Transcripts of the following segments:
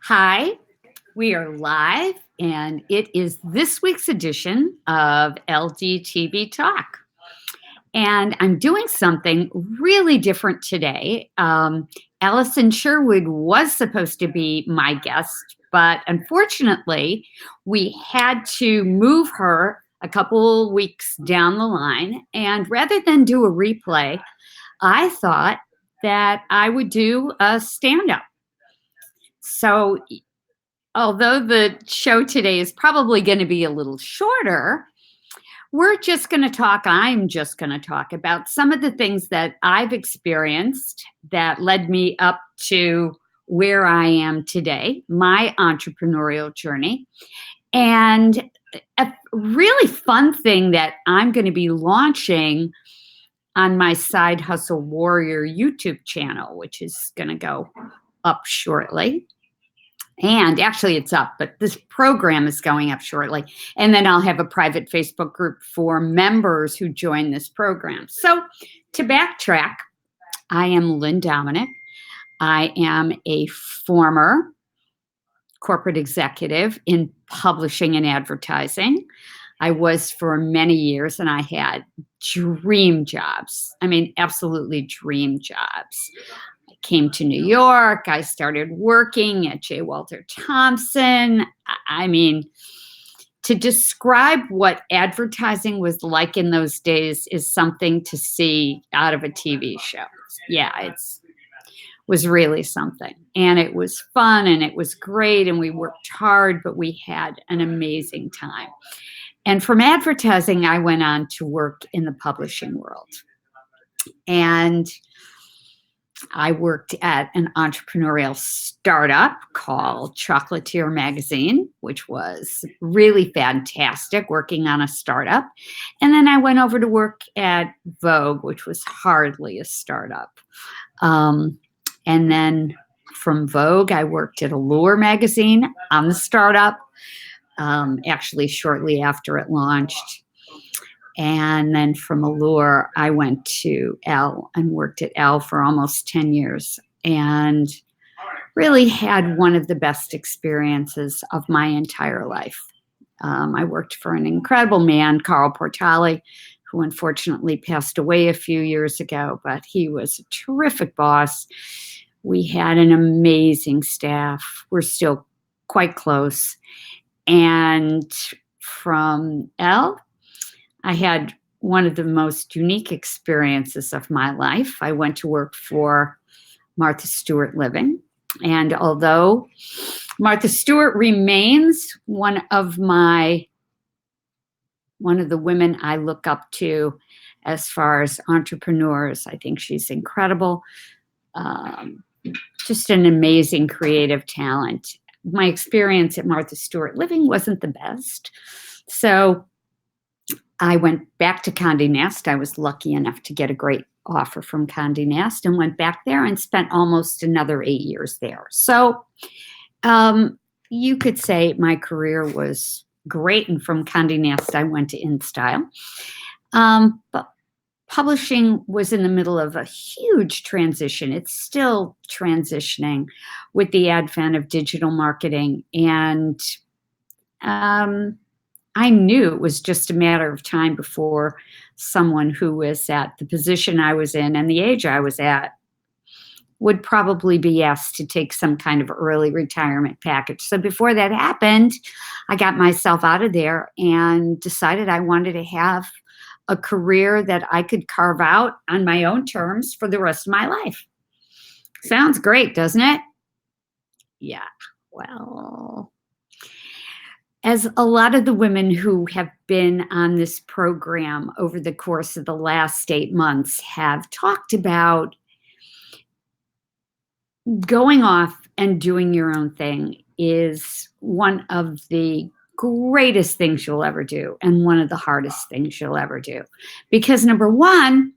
Hi, we are live, and it is this week's edition of LDtvTalk. And I'm doing something really different today. Allison Sherwood was supposed to be my guest, but unfortunately, we had to move her a couple weeks down the line. And rather than do a replay, I thought that I would do a stand up. So although the show today is probably going to be a little shorter, I'm just going to talk about some of the things that I've experienced that led me up to where I am today, my entrepreneurial journey. And a really fun thing that I'm going to be launching on my Side Hustle Warrior YouTube channel, which is going to go up shortly. And actually it's up, but this program is going up shortly. And then I'll have a private Facebook group for members who join this program. So to backtrack, I am Lynn Dominic. I am a former corporate executive in publishing and advertising. I was for many years, and I had dream jobs. I mean, absolutely dream jobs. Came to New York. I started working at J. Walter Thompson. I mean, to describe what advertising was like in those days is something to see out of a TV show. Yeah, it was really something. And it was fun and it was great and we worked hard, but we had an amazing time. And from advertising, I went on to work in the publishing world. And I worked at an entrepreneurial startup called Chocolatier Magazine, which was really fantastic, working on a startup. And then I went over to work at Vogue, which was hardly a startup. And then from Vogue, I worked at Allure Magazine on the startup, actually shortly after it launched. And then from Allure, I went to Elle and worked at Elle for almost 10 years and really had one of the best experiences of my entire life. I worked for an incredible man, Carl Portali, who unfortunately passed away a few years ago, but he was a terrific boss. We had an amazing staff. We're still quite close. And from Elle, I had one of the most unique experiences of my life. I went to work for Martha Stewart Living. And although Martha Stewart remains one of the women I look up to as far as entrepreneurs, I think she's incredible. Just an amazing creative talent. My experience at Martha Stewart Living wasn't the best. So I went back to Condé Nast. I was lucky enough to get a great offer from Condé Nast and went back there and spent almost another 8 years there. So you could say my career was great. And from Condé Nast, I went to InStyle. But publishing was in the middle of a huge transition. It's still transitioning with the advent of digital marketing. And I knew it was just a matter of time before someone who was at the position I was in and the age I was at would probably be asked to take some kind of early retirement package. So before that happened, I got myself out of there and decided I wanted to have a career that I could carve out on my own terms for the rest of my life. Sounds great, doesn't it? Yeah, well, as a lot of the women who have been on this program over the course of the last 8 months have talked about, going off and doing your own thing is one of the greatest things you'll ever do and one of the hardest things you'll ever do. Because number one,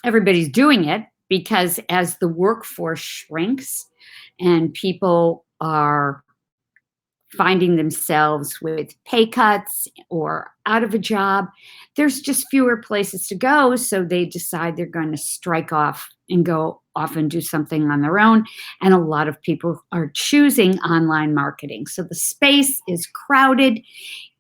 everybody's doing it because as the workforce shrinks and people are finding themselves with pay cuts or out of a job, there's just fewer places to go. So they decide they're going to strike off and go often do something on their own, and a lot of people are choosing online marketing. So the space is crowded.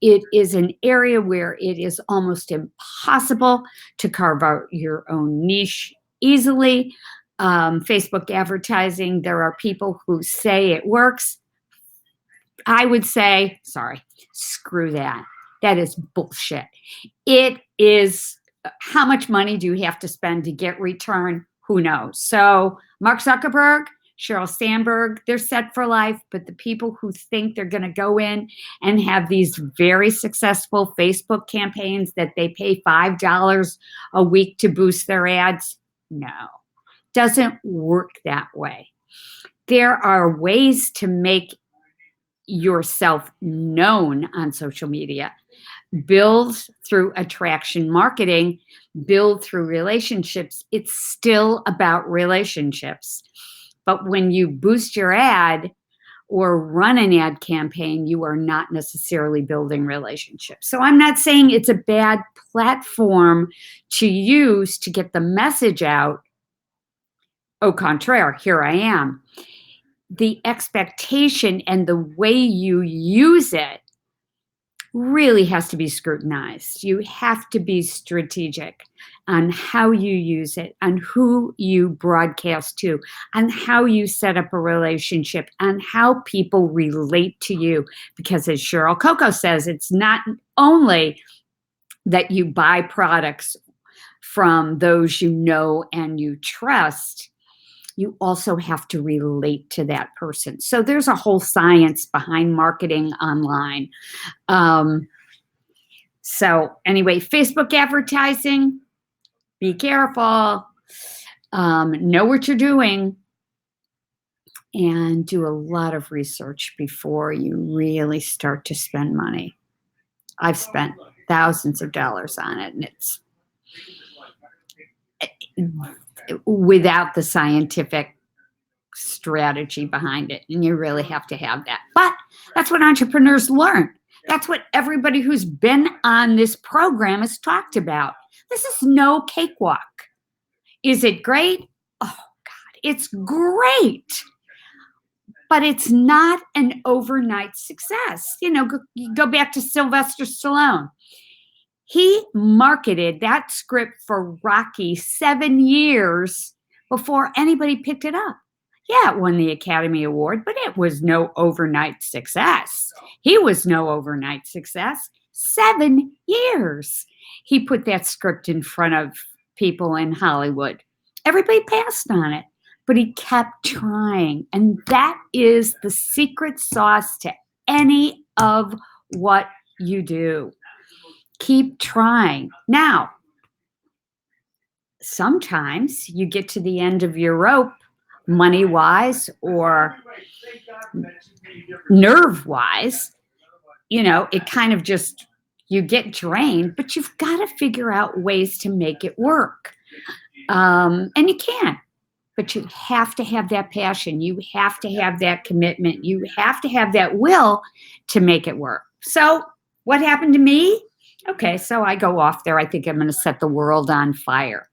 It is an area where it is almost impossible to carve out your own niche easily. Facebook advertising, there are people who say it works. I would say, sorry, screw that. That is bullshit. It is, how much money do you have to spend to get return? Who knows? So Mark Zuckerberg, Sheryl Sandberg, they're set for life, but the people who think they're going to go in and have these very successful Facebook campaigns that they pay $5 a week to boost their ads, no, doesn't work that way. There are ways to make yourself known on social media. Build through attraction marketing, build through relationships. It's still about relationships. But when you boost your ad or run an ad campaign, you are not necessarily building relationships. So I'm not saying it's a bad platform to use to get the message out. Au contraire, here I am. The expectation and the way you use it really has to be scrutinized. You have to be strategic on how you use it, on who you broadcast to, on how you set up a relationship, on how people relate to you. Because as Cheryl Coco says, it's not only that you buy products from those you know and you trust, you also have to relate to that person. So there's a whole science behind marketing online. So anyway, Facebook advertising, be careful, know what you're doing, and do a lot of research before you really start to spend money. I've spent thousands of dollars on it, and it's without the scientific strategy behind it. And you really have to have that. But that's what entrepreneurs learn. That's what everybody who's been on this program has talked about. This is no cakewalk. Is it great? Oh, God, it's great. But it's not an overnight success. You know, go back to Sylvester Stallone. He marketed that script for Rocky 7 years before anybody picked it up. Yeah, it won the Academy Award, but it was no overnight success. He was no overnight success. 7 years. He put that script in front of people in Hollywood. Everybody passed on it, but he kept trying. And that is the secret sauce to any of what you do. Keep trying. Now, sometimes you get to the end of your rope, money-wise or nerve-wise. You know, it kind of just, you get drained, but you've got to figure out ways to make it work. And you can, but you have to have that passion. You have to have that commitment. You have to have that will to make it work. So what happened to me? Okay, so I go off there. I think I'm going to set the world on fire.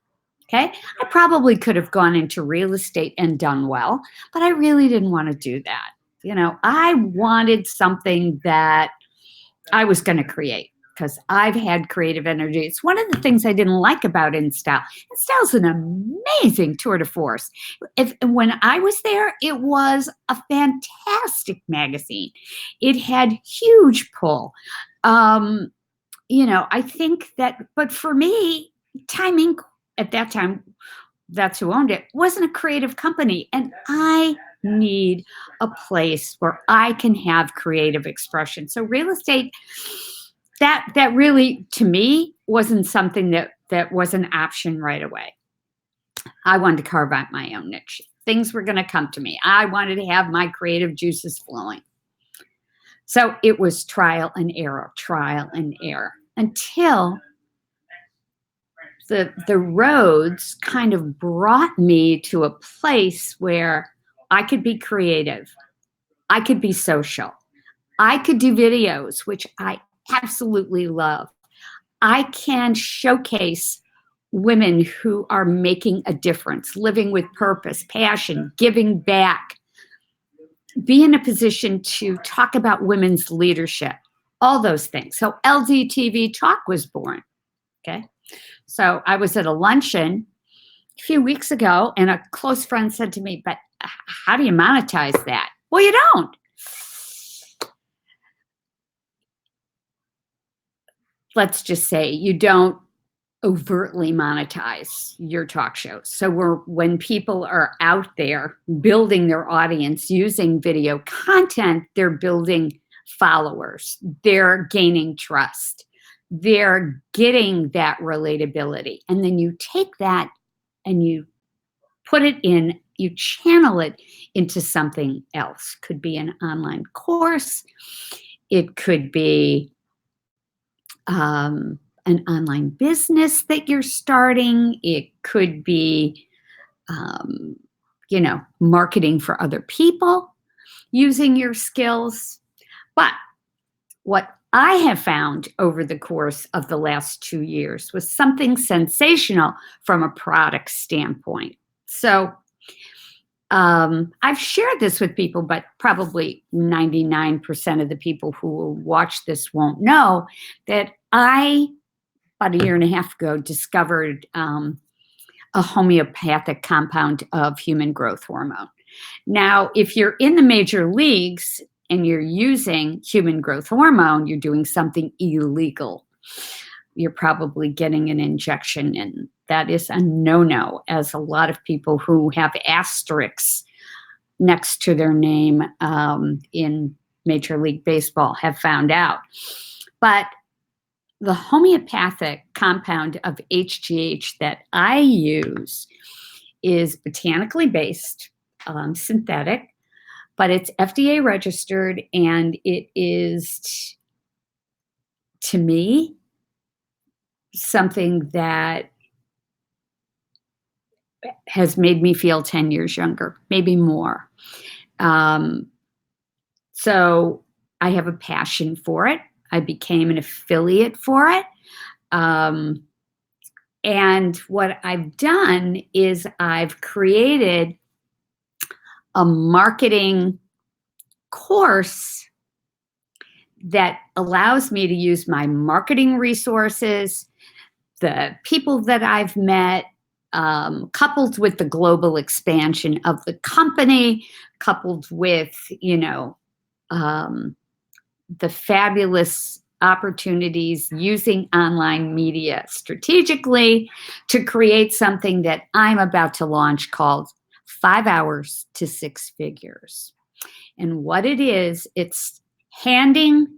Okay, I probably could have gone into real estate and done well, but I really didn't want to do that. You know, I wanted something that I was going to create because I've had creative energy. It's one of the things I didn't like about InStyle. InStyle's an amazing tour de force. When I was there, it was a fantastic magazine. It had huge pull. You know, I think that, but for me, timing at that time, that's who owned it, wasn't a creative company. And I need a place where I can have creative expression. So real estate, that really, to me, wasn't something that was an option right away. I wanted to carve out my own niche. Things were going to come to me. I wanted to have my creative juices flowing. So it was trial and error, until the roads kind of brought me to a place where I could be creative. I could be social. I could do videos, which I absolutely love. I can showcase women who are making a difference, living with purpose, passion, giving back, be in a position to talk about women's leadership, all those things. So LDTV Talk was born. Okay. So I was at a luncheon a few weeks ago, and a close friend said to me, but how do you monetize that? Well, you don't. Let's just say you don't overtly monetize your talk shows. So when people are out there building their audience using video content, they're building followers, they're gaining trust, they're getting that relatability. And then you take that and you put it in, you channel it into something else. Could be an online course, it could be an online business that you're starting. It could be, marketing for other people using your skills. But what I have found over the course of the last 2 years was something sensational from a product standpoint. So I've shared this with people, but probably 99% of the people who will watch this won't know that I, about a year and a half ago, discovered a homeopathic compound of human growth hormone. Now, if you're in the major leagues and you're using human growth hormone, you're doing something illegal. You're probably getting an injection, and that is a no-no, as a lot of people who have asterisks next to their name in Major League Baseball have found out. But the homeopathic compound of HGH that I use is botanically based, synthetic, but it's FDA registered, and it is, to me, something that has made me feel 10 years younger, maybe more. So I have a passion for it. I became an affiliate for it. And what I've done is I've created a marketing course that allows me to use my marketing resources, the people that I've met, coupled with the global expansion of the company, coupled with, the fabulous opportunities using online media strategically to create something that I'm about to launch called 5 Hours to 6 Figures. And what it is, it's I'm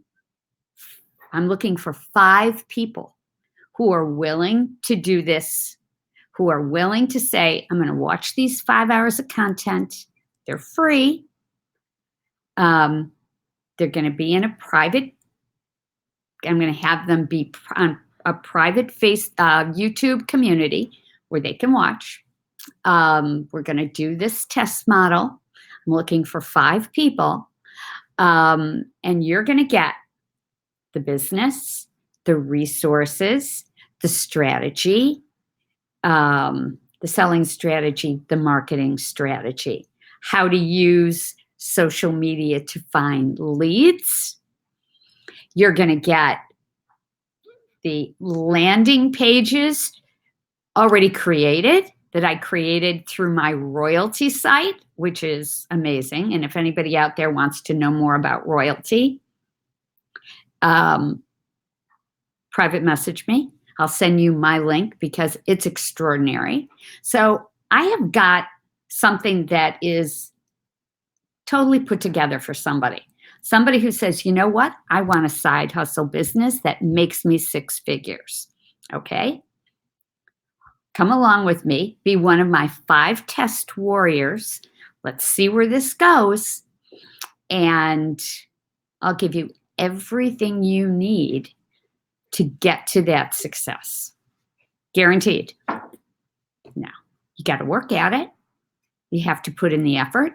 looking for 5 people who are willing to do this, who are willing to say, I'm going to watch these 5 hours of content. They're free. They're going to be in a private, I'm going to have them be on a private YouTube community where they can watch. We're going to do this test model. I'm looking for 5 people. And you're going to get the business, the resources, the strategy, the selling strategy, the marketing strategy, how to use social media to find leads. You're going to get the landing pages already created that I created through my royalty site, which is amazing. And if anybody out there wants to know more about royalty, private message me. I'll send you my link because it's extraordinary. So I have got something that is totally put together for somebody who says, you know what? I want a side hustle business that makes me 6 figures. Okay. Come along with me. Be one of my 5 test warriors. Let's see where this goes. And I'll give you everything you need to get to that success. Guaranteed. Now, you got to work at it. You have to put in the effort.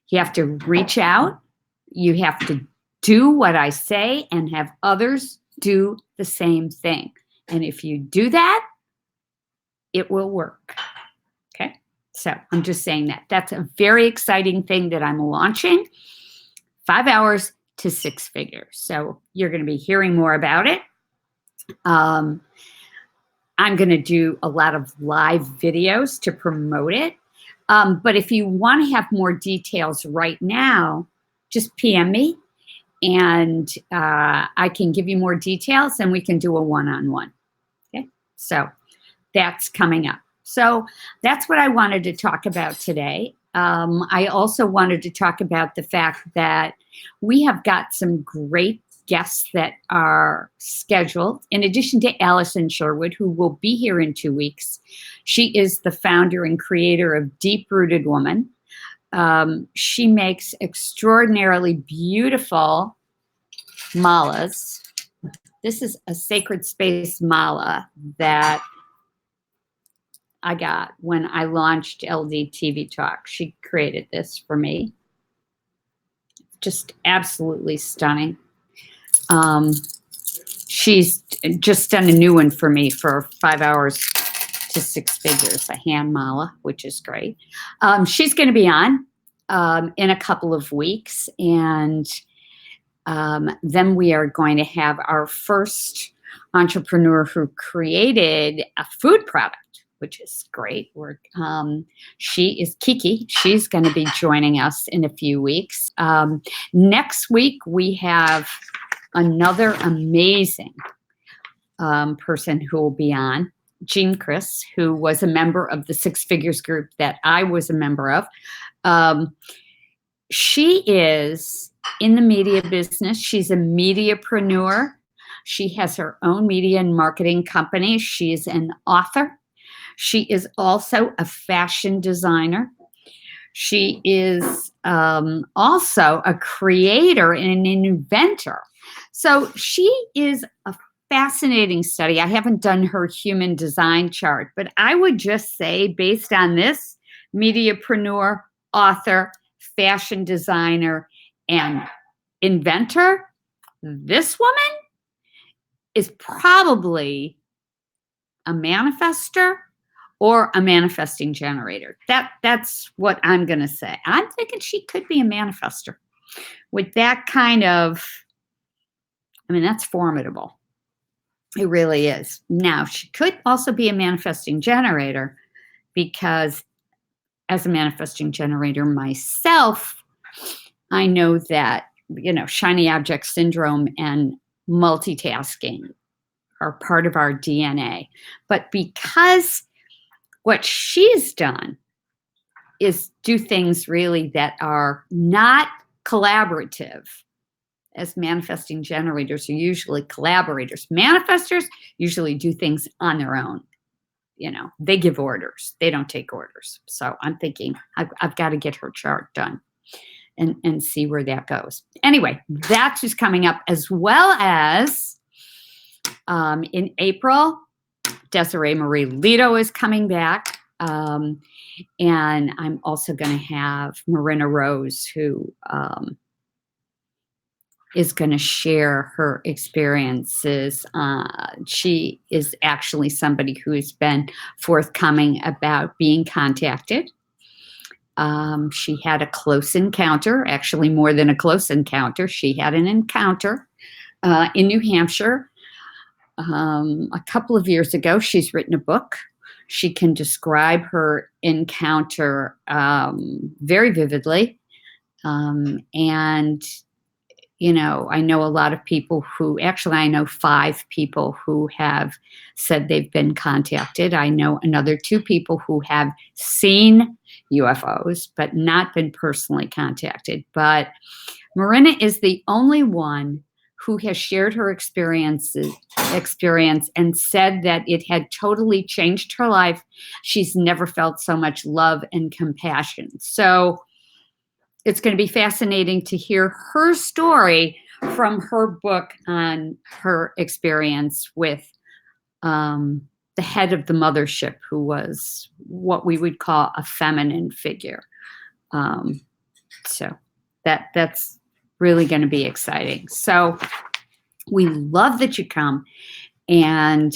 You have to reach out. You have to do what I say and have others do the same thing. And if you do that, it will work. Okay. So I'm just saying that. That's a very exciting thing that I'm launching. 5 hours to 6 figures. So you're going to be hearing more about it. I'm going to do a lot of live videos to promote it. But if you want to have more details right now, just PM me and I can give you more details and we can do a one-on-one. Okay. So that's coming up. So that's what I wanted to talk about today. I also wanted to talk about the fact that we have got some great guests that are scheduled. In addition to Allison Sherwood, who will be here in 2 weeks. She is the founder and creator of Deep Rooted Woman. She makes extraordinarily beautiful malas. This is a sacred space mala that I got when I launched LDtvTalk. She created this for me. Just absolutely stunning. She's just done a new one for me for 5 hours to 6 figures, a hand mala, which is great. She's going to be on in a couple of weeks. And then we are going to have our first entrepreneur who created a food product, which is great. She is Kiki. She's going to be joining us in a few weeks. Next week, we have another amazing person who will be on, Jean Chris, who was a member of the Six Figures group that I was a member of. She is in the media business. She's a mediapreneur. She has her own media and marketing company. She's an author. She is also a fashion designer. She is also a creator and an inventor. So she is a fascinating study. I haven't done her human design chart, but I would just say, based on this, mediapreneur, author, fashion designer, and inventor, this woman is probably a manifester or a manifesting generator. That's what I'm going to say. I'm thinking she could be a manifester with that kind of, that's formidable. It really is. Now, she could also be a manifesting generator because as a manifesting generator myself, I know that, shiny object syndrome and multitasking are part of our DNA. But because what she's done is do things really that are not collaborative, as manifesting generators are usually collaborators. Manifestors usually do things on their own. They give orders. They don't take orders. So I'm thinking I've got to get her chart done and see where that goes. Anyway, that's just coming up, as well as in April, Desiree Marie Lito is coming back. And I'm also going to have Marina Rose, who is going to share her experiences. She is actually somebody who has been forthcoming about being contacted. She had a close encounter, actually more than a close encounter. She had an encounter in New Hampshire a couple of years ago. She's written a book. She can describe her encounter very vividly. And I know a lot of people I know 5 people who have said they've been contacted. I know another 2 people who have seen UFOs, but not been personally contacted. But Marina is the only one who has shared her experience and said that it had totally changed her life. She's never felt so much love and compassion. So it's going to be fascinating to hear her story from her book on her experience with the head of the mothership, who was what we would call a feminine figure. So that's really going to be exciting. So we love that you come. And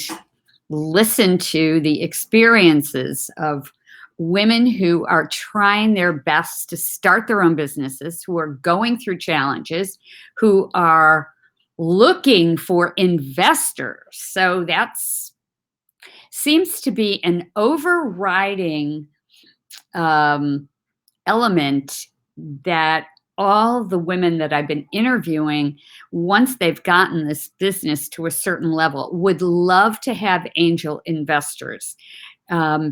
listen to the experiences of women who are trying their best to start their own businesses, who are going through challenges, who are looking for investors. So that's seems to be an overriding element that all the women that I've been interviewing, once they've gotten this business to a certain level, would love to have angel investors,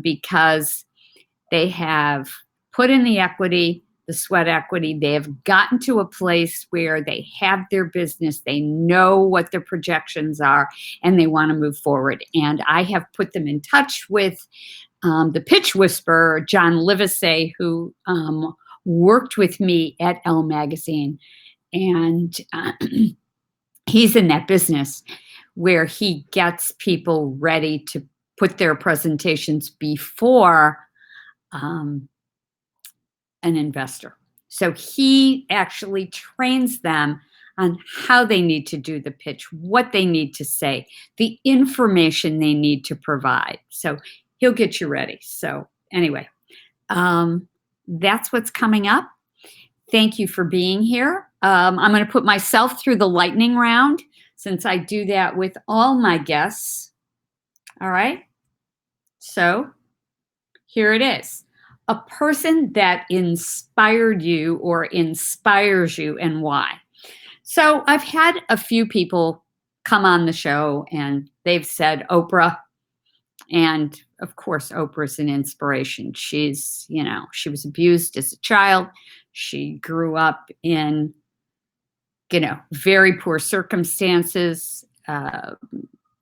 because they have put in the equity, the sweat equity. They have gotten to a place where they have their business. They know what their projections are, and they want to move forward. And I have put them in touch with the pitch whisperer, John Livesey, who worked with me at Elle Magazine. And he's in that business where he gets people ready to put their presentations before an investor. So he actually trains them on how they need to do the pitch, what they need to say, the information they need to provide. So he'll get you ready. So anyway, that's what's coming up. Thank you for being here. I'm going to put myself through the lightning round since I do that with all my guests. All right. So here it is. A person that inspired you or inspires you, and why. So I've had a few people come on the show and they've said Oprah. And of course, Oprah's an inspiration. She's, she was abused as a child. She grew up in, very poor circumstances.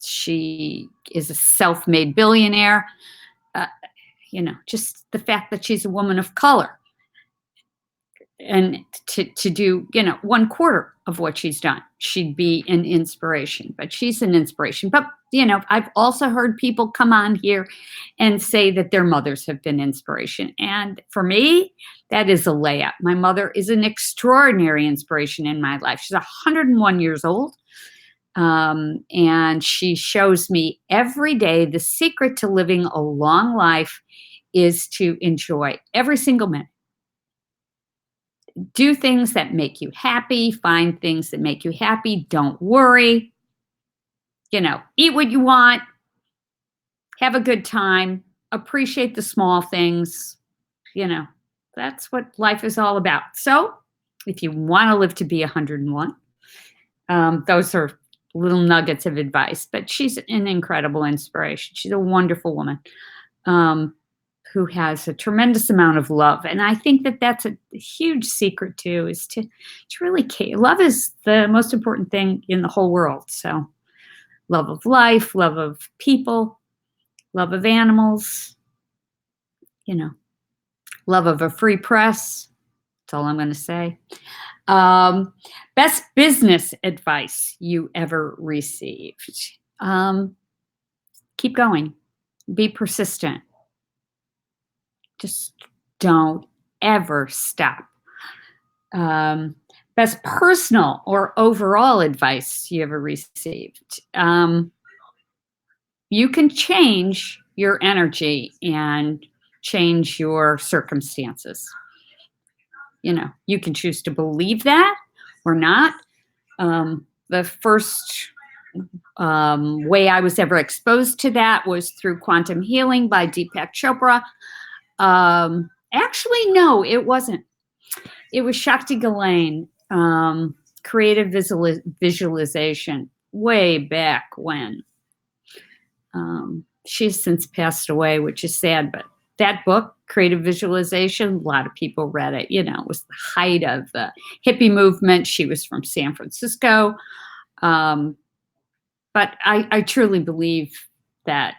She is a self-made billionaire. Just the fact that she's a woman of color and to do, 1/4 of what she's done, she'd be an inspiration, but she's an inspiration. But, I've also heard people come on here and say that their mothers have been inspiration. And for me, that is a layup. My mother is an extraordinary inspiration in my life. She's 101 years old. And she shows me every day the secret to living a long life is to enjoy every single minute. Do things that make you happy, find things that make you happy. Don't worry, eat what you want, have a good time, appreciate the small things. That's what life is all about. So if you want to live to be 101, those are little nuggets of advice, but she's an incredible inspiration. She's a wonderful woman who has a tremendous amount of love. And I think that that's a huge secret too, is to really care. Love is the most important thing in the whole world. So love of life, love of people, love of animals, love of a free press. That's all I'm going to say. Best business advice you ever received. Keep going. Be persistent. Just don't ever stop. Best personal or overall advice you ever received. You can change your energy and change your circumstances. You can choose to believe that or not. The first way I was ever exposed to that was through Quantum Healing by Deepak Chopra. Actually, no, it wasn't. It was Shakti Gawain, creative visualization, way back when. She's since passed away, which is sad, but that book, Creative Visualization, a lot of people read it. It was the height of the hippie movement. She was from San Francisco. But I truly believe that,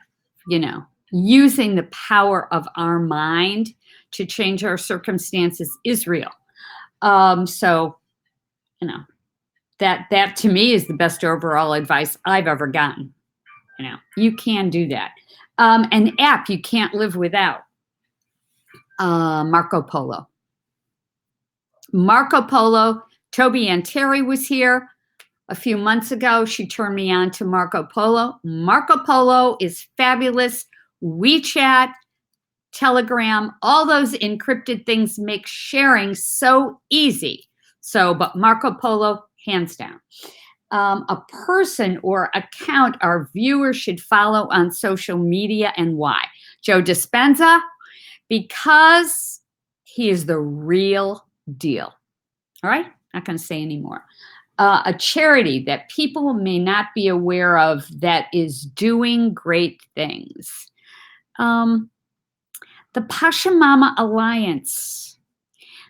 using the power of our mind to change our circumstances is real. So, that to me is the best overall advice I've ever gotten. You can do that. An app you can't live without. Marco Polo. Marco Polo. Toby and Terry was here. a few months ago, she turned me on to Marco Polo. Marco Polo is fabulous. WeChat, Telegram, all those encrypted things make sharing so easy. So, but Marco Polo, hands down. A person or account our viewers should follow on social media, and why? Joe Dispenza, because he is the real deal. All right, not going to say anymore. A charity that people may not be aware of that is doing great things. The Pachamama Alliance.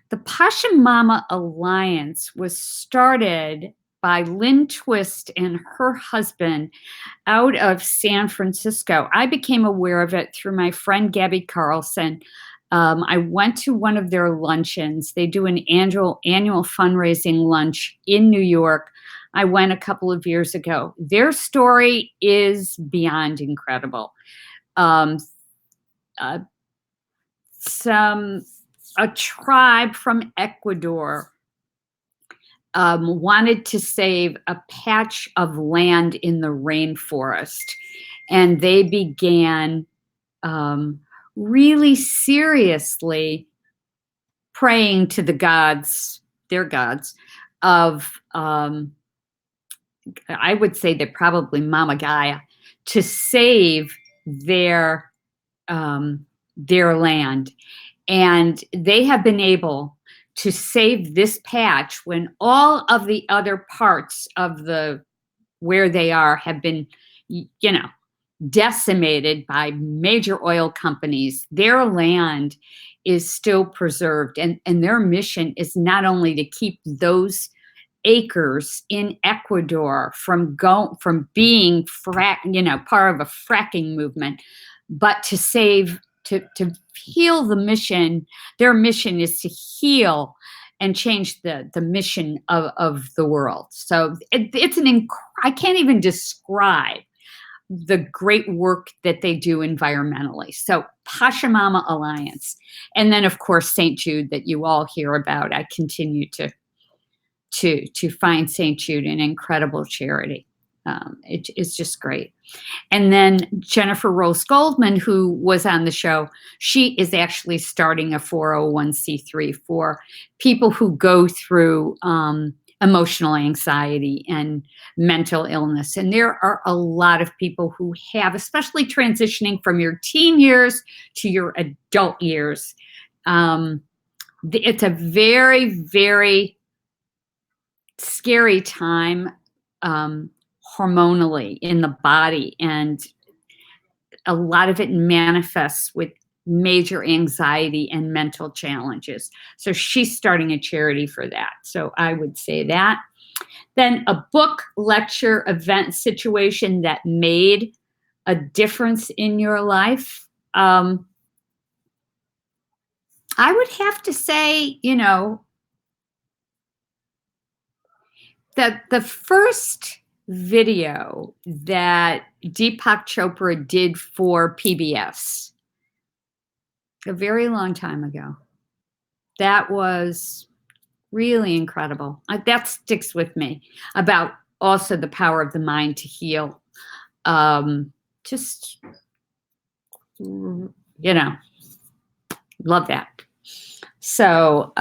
The Pachamama Alliance was started by Lynn Twist and her husband out of San Francisco. I became aware of it through my friend Gabby Carlson. I went to one of their luncheons. They do an annual fundraising lunch in New York. I went a couple of years ago. Their story is beyond incredible. A tribe from Ecuador wanted to save a patch of land in the rainforest, and they began really seriously praying to the gods, their gods, of I would say they're probably Mama Gaia, to save their land. And they have been able to save this patch when all of the other parts of where they are have been, decimated by major oil companies. Their land is still preserved, and their mission is not only to keep those acres in Ecuador from being part of a fracking movement, but to save, to heal the mission. Their mission is to heal and change the mission of the world. So it's I can't even describe the great work that they do environmentally. So Pachamama Alliance. And then of course, St. Jude, that you all hear about. I continue to find St. Jude an incredible charity. It's just great. And then Jennifer Rose Goldman, who was on the show, she is actually starting a 401c3 for people who go through emotional anxiety and mental illness. And there are a lot of people who have, especially transitioning from your teen years to your adult years. It's a very, very scary time hormonally in the body, and a lot of it manifests with major anxiety and mental challenges. So she's starting a charity for that. So I would say that. Then a book, lecture, event situation that made a difference in your life. I would have to say, that the first video that Deepak Chopra did for PBS a very long time ago, that was really incredible. That sticks with me, about also the power of the mind to heal. Just, love that. So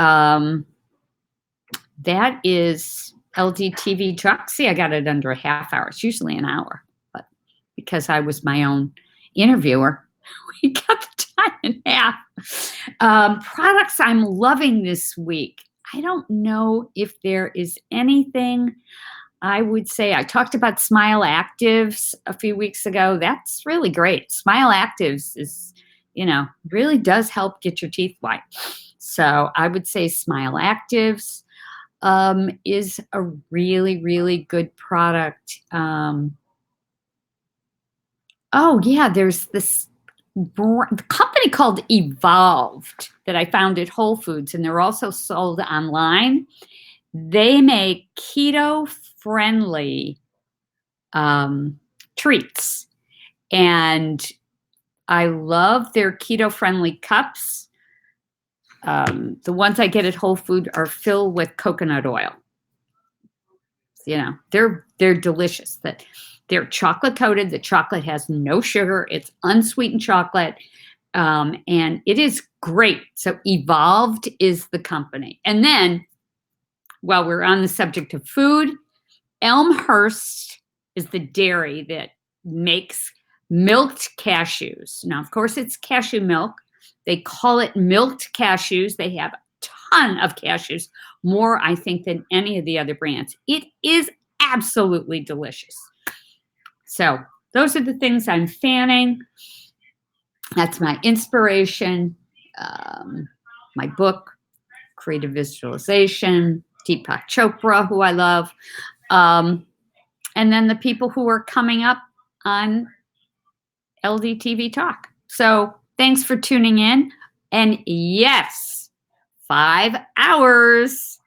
that is LDtvTalk. See, I got it under a half hour. It's usually an hour, but because I was my own interviewer, we got the time in half. Products I'm loving this week. I don't know if there is anything. I would say I talked about Smile Actives a few weeks ago. That's really great. Smile Actives is, really does help get your teeth white. So I would say Smile Actives is a really, really good product. There's this company called Evolved that I found at Whole Foods, and they're also sold online. They make keto-friendly treats, and I love their keto-friendly cups. The ones I get at Whole Foods are filled with coconut oil. They're delicious. That they're chocolate coated. The chocolate has no sugar. It's unsweetened chocolate. And it is great. So Evolved is the company. And then, while we're on the subject of food, Elmhurst is the dairy that makes milked cashews. Now, of course, it's cashew milk. They call it milked cashews. They have a ton of cashews, more, I think, than any of the other brands. It is absolutely delicious. So those are the things I'm fanning. That's my inspiration. My book, Creative Visualization, Deepak Chopra, who I love. And then the people who are coming up on LDTV Talk. So thanks for tuning in. And yes, 5 hours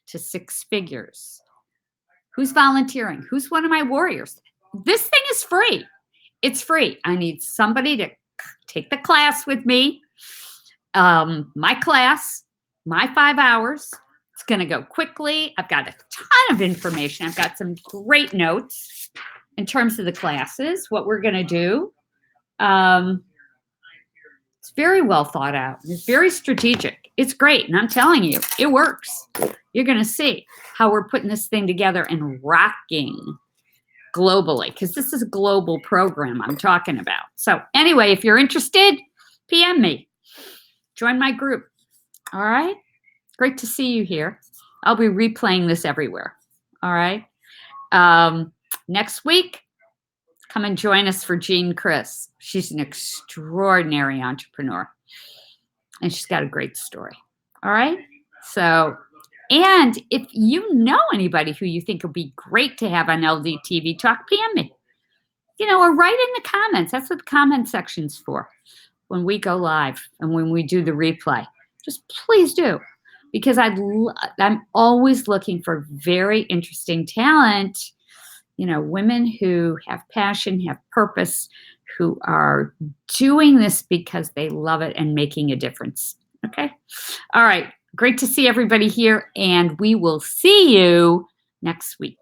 to 6 figures. Who's volunteering? Who's one of my warriors? This thing is free. It's free. I need somebody to take the class with me. My class, my 5 hours. It's going to go quickly. I've got a ton of information. I've got some great notes in terms of the classes, what we're going to do. It's very well thought out. It's very strategic. It's great. And I'm telling you, it works. You're going to see how we're putting this thing together and rocking globally, because this is a global program I'm talking about. So anyway, if you're interested, PM me. Join my group. All right? Great to see you here. I'll be replaying this everywhere. All right? Next week, come and join us for Jean Chris. She's an extraordinary entrepreneur, and she's got a great story. All right? So, and if you know anybody who you think would be great to have on LDTV Talk, PM me. Or write in the comments. That's what the comment section's for when we go live and when we do the replay. Just please do, because I'm always looking for very interesting talent, women who have passion, have purpose, who are doing this because they love it and making a difference. Okay? All right. Great to see everybody here, and we will see you next week.